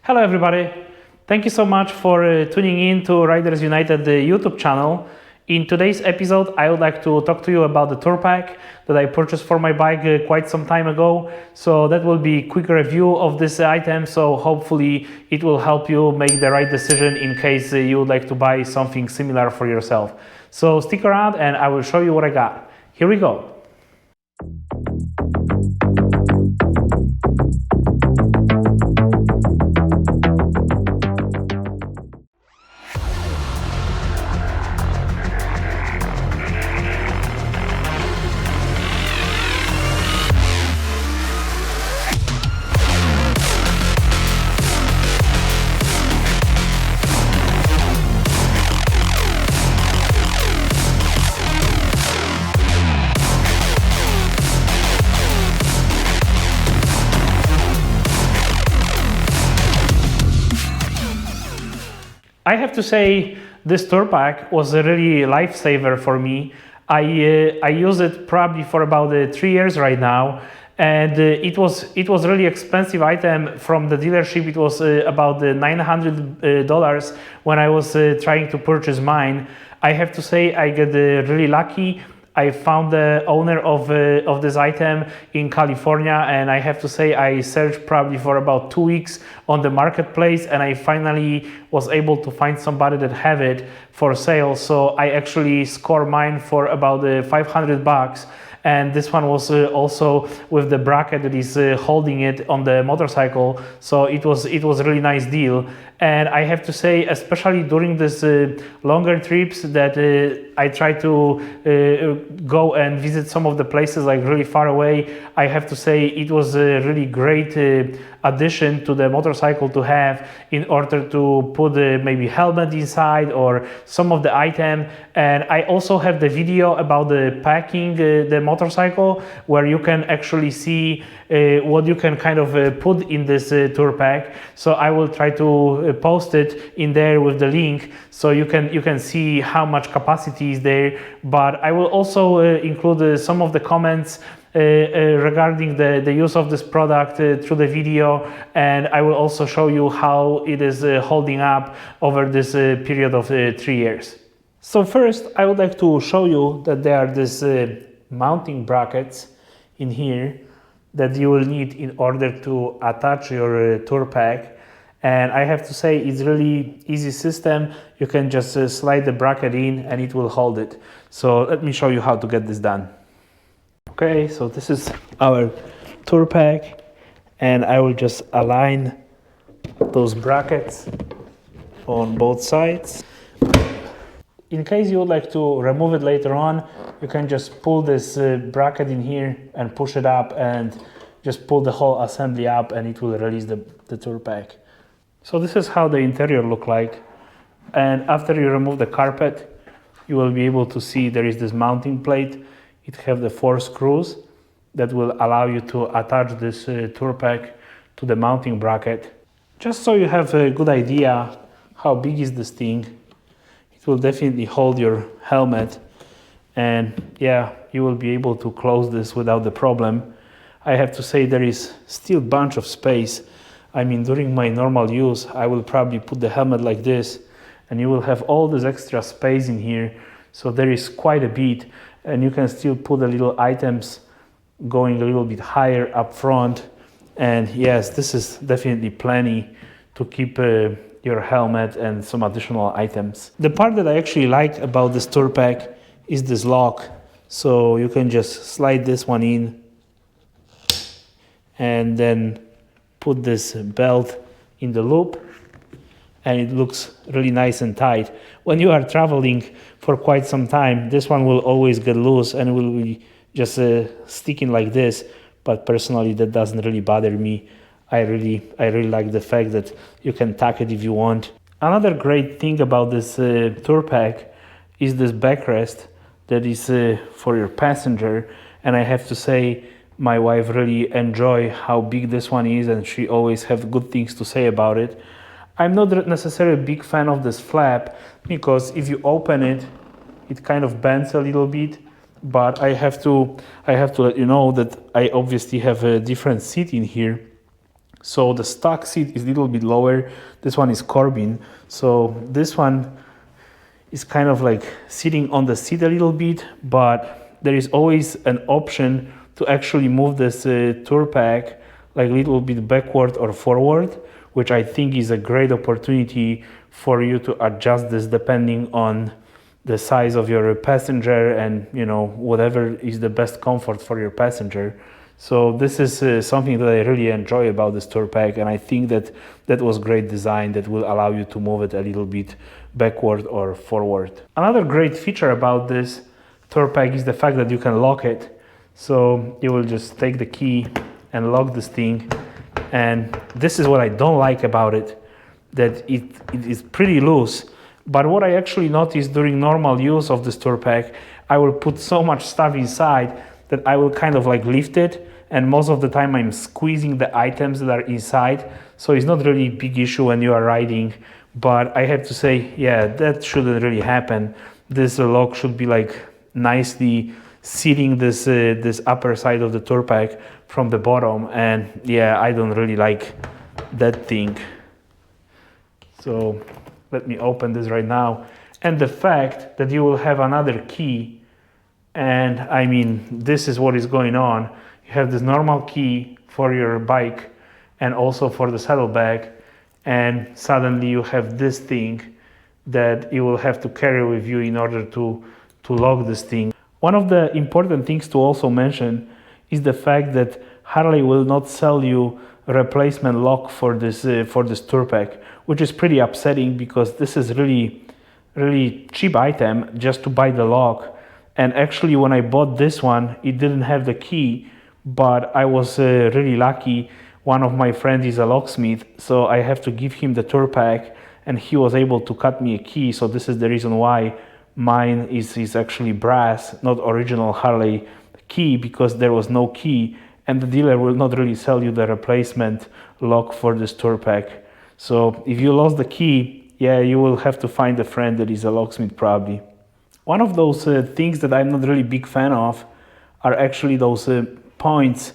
Hello everybody, thank you so much for tuning in to Riders United YouTube channel. In today's episode I would like to talk to you about the tour pack that I purchased for my bike quite some time ago. So that will be a quick review of this item, so hopefully it will help you make the right decision in case you would like to buy something similar for yourself. So stick around and I will show you what I got. Here we go. I have to say this tour pack was a really lifesaver for me. I use it probably for about 3 years right now, and it was really expensive item from the dealership. It was about $900 when I was trying to purchase mine. I have to say I get really lucky. I found the owner of this item in California, and I have to say I searched probably for about 2 weeks on the marketplace, and I finally was able to find somebody that have it for sale. So I actually scored mine for about $500, and this one was also with the bracket that is holding it on the motorcycle. So it was a really nice deal. And I have to say, especially during this longer trips that I try to go and visit some of the places like really far away, I have to say it was a really great addition to the motorcycle to have in order to put maybe helmet inside or some of the item. And I also have the video about the packing the motorcycle, where you can actually see what you can kind of put in this tour pack. So I will try to post it in there with the link, so you can see how much capacity is there. But I will also include some of the comments regarding the use of this product through the video, and I will also show you how it is holding up over this period of 3 years. So first I would like to show you that there are these mounting brackets in here that you will need in order to attach your tour pack. And I have to say it's really easy system. You can just slide the bracket in and it will hold it. So let me show you how to get this done. Okay, so this is our tour pack, and I will just align those brackets on both sides. In case you would like to remove it later on, you can just pull this bracket in here and push it up, and just pull the whole assembly up and it will release the tour pack. So this is how the interior look like. And after you remove the carpet, you will be able to see there is this mounting plate. It have the 4 screws that will allow you to attach this tour pack to the mounting bracket. Just so you have a good idea how big is this thing, it will definitely hold your helmet, and yeah, you will be able to close this without the problem. I have to say there is still a bunch of space. I mean, during my normal use, I will probably put the helmet like this, and you will have all this extra space in here. So there is quite a bit, and you can still put the little items going a little bit higher up front. And yes, this is definitely plenty to keep your helmet and some additional items. The part that I actually like about this tour pack is this lock. So you can just slide this one in and then put this belt in the loop, and it looks really nice and tight. When you are traveling for quite some time, this one will always get loose and will be just sticking like this. But personally, that doesn't really bother me. I really like the fact that you can tack it if you want. Another great thing about this tour pack is this backrest that is for your passenger. And I have to say, my wife really enjoy how big this one is, and she always have good things to say about it. I'm not necessarily a big fan of this flap, because if you open it, it kind of bends a little bit. But I have to let you know that I obviously have a different seat in here. So the stock seat is a little bit lower. This one is carbon. So this one is kind of like sitting on the seat a little bit, but there is always an option to actually move this tour pack like a little bit backward or forward, which I think is a great opportunity for you to adjust this depending on the size of your passenger and, you know, whatever is the best comfort for your passenger. So this is something that I really enjoy about this tour pack, and I think that that was great design that will allow you to move it a little bit backward or forward. Another great feature about this tour pack is the fact that you can lock it. So you will just take the key and lock this thing, and this is what I don't like about it, that it is pretty loose. But what I actually noticed during normal use of this tour pack, I will put so much stuff inside that I will kind of like lift it, and most of the time I'm squeezing the items that are inside, so it's not really a big issue when you are riding. But I have to say, yeah, that shouldn't really happen. This lock should be like nicely seating this this upper side of the tour pack from the bottom, and yeah, I don't really like that thing. So let me open this right now. And the fact that you will have another key, and I mean, this is what is going on. You have this normal key for your bike and also for the saddlebag, and suddenly you have this thing that you will have to carry with you in order to lock this thing. One of the important things to also mention is the fact that Harley will not sell you a replacement lock for this tour pack, which is pretty upsetting because this is really cheap item just to buy the lock. And actually, when I bought this one, it didn't have the key, but I was really lucky. One of my friends is a locksmith, so I have to give him the tour pack, and he was able to cut me a key. So this is the reason why mine is actually brass, not original Harley key, because there was no key, and the dealer will not really sell you the replacement lock for this tour pack. So if you lost the key, yeah, you will have to find a friend that is a locksmith probably. One of those things that I'm not really big fan of are actually those points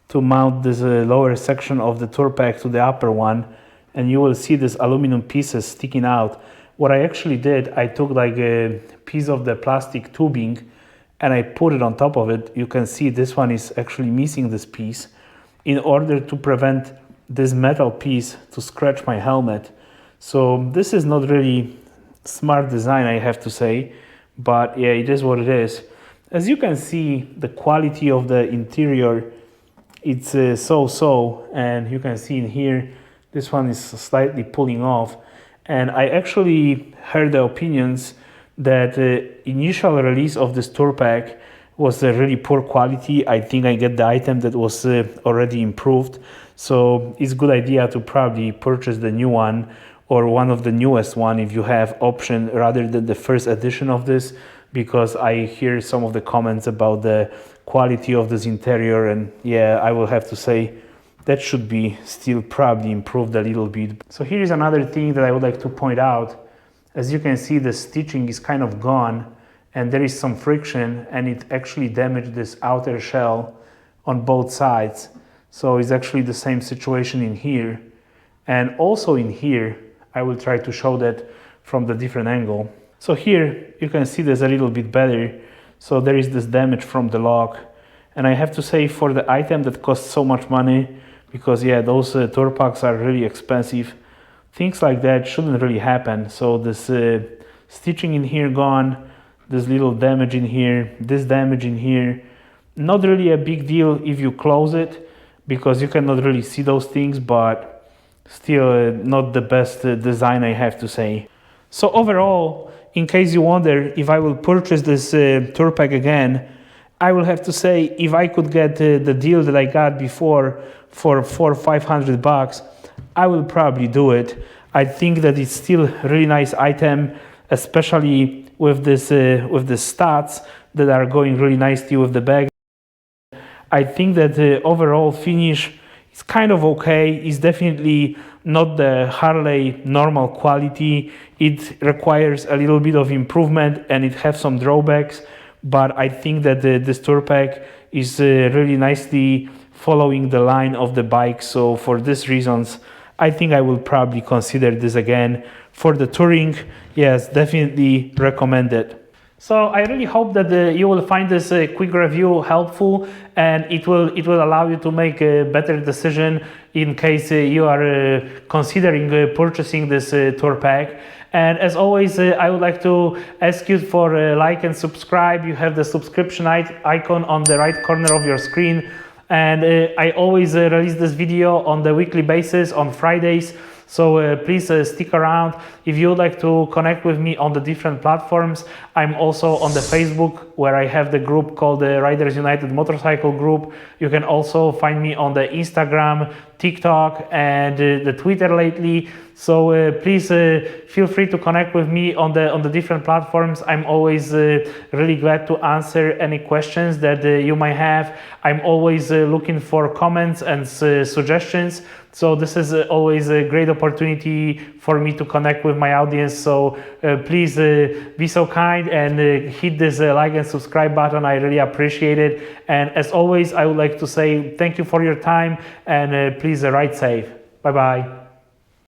to mount this lower section of the tour pack to the upper one, and you will see these aluminum pieces sticking out. What I actually did, I took like a piece of the plastic tubing and I put it on top of it. You can see this one is actually missing this piece in order to prevent this metal piece to scratch my helmet. So this is not really smart design, I have to say, but yeah, it is what it is. As you can see, the quality of the interior, it's so-so, and you can see in here, this one is slightly pulling off. And I actually heard the opinions that the initial release of this tour pack was a really poor quality. I think I get the item that was already improved. So it's a good idea to probably purchase the new one or one of the newest one if you have option rather than the first edition of this, because I hear some of the comments about the quality of this interior, and yeah, I will have to say that should be still probably improved a little bit. So here is another thing that I would like to point out. As you can see, the stitching is kind of gone and there is some friction, and it actually damaged this outer shell on both sides. So it's actually the same situation in here. And also in here, I will try to show that from the different angle. So here you can see there's a little bit better. So there is this damage from the lock. And I have to say, for the item that costs so much money, because yeah, those tour packs are really expensive, things like that shouldn't really happen. So this stitching in here gone, this little damage in here, this damage in here, not really a big deal if you close it, because you cannot really see those things, but still not the best design, I have to say. So overall, in case you wonder if I will purchase this tour pack again, I will have to say, if I could get the deal that I got before for $400 or $500, I will probably do it. I think that it's still a really nice item, especially with this with the studs that are going really nicely with the bag. I think that the overall finish is kind of okay. It's definitely not the Harley normal quality. It requires a little bit of improvement and it has some drawbacks. But I think that this tour pack is really nicely following the line of the bike. So for these reasons, I think I will probably consider this again. For the touring, yes, definitely recommend it. So I really hope that you will find this quick review helpful, and it will allow you to make a better decision in case you are considering purchasing this tour pack. And as always, I would like to ask you for like and subscribe. You have the subscription icon on the right corner of your screen. And I always release this video on the weekly basis on Fridays. So please stick around. If you would like to connect with me on the different platforms, I'm also on the Facebook, where I have the group called the Riders United Motorcycle Group. You can also find me on the Instagram, TikTok, and the Twitter lately. So please feel free to connect with me on the different platforms. I'm always really glad to answer any questions that you might have. I'm always looking for comments and suggestions. So this is always a great opportunity for me to connect with my audience. So please be so kind and hit this like and subscribe button. I really appreciate it. And as always, I would like to say thank you for your time, and please ride safe. Bye-bye.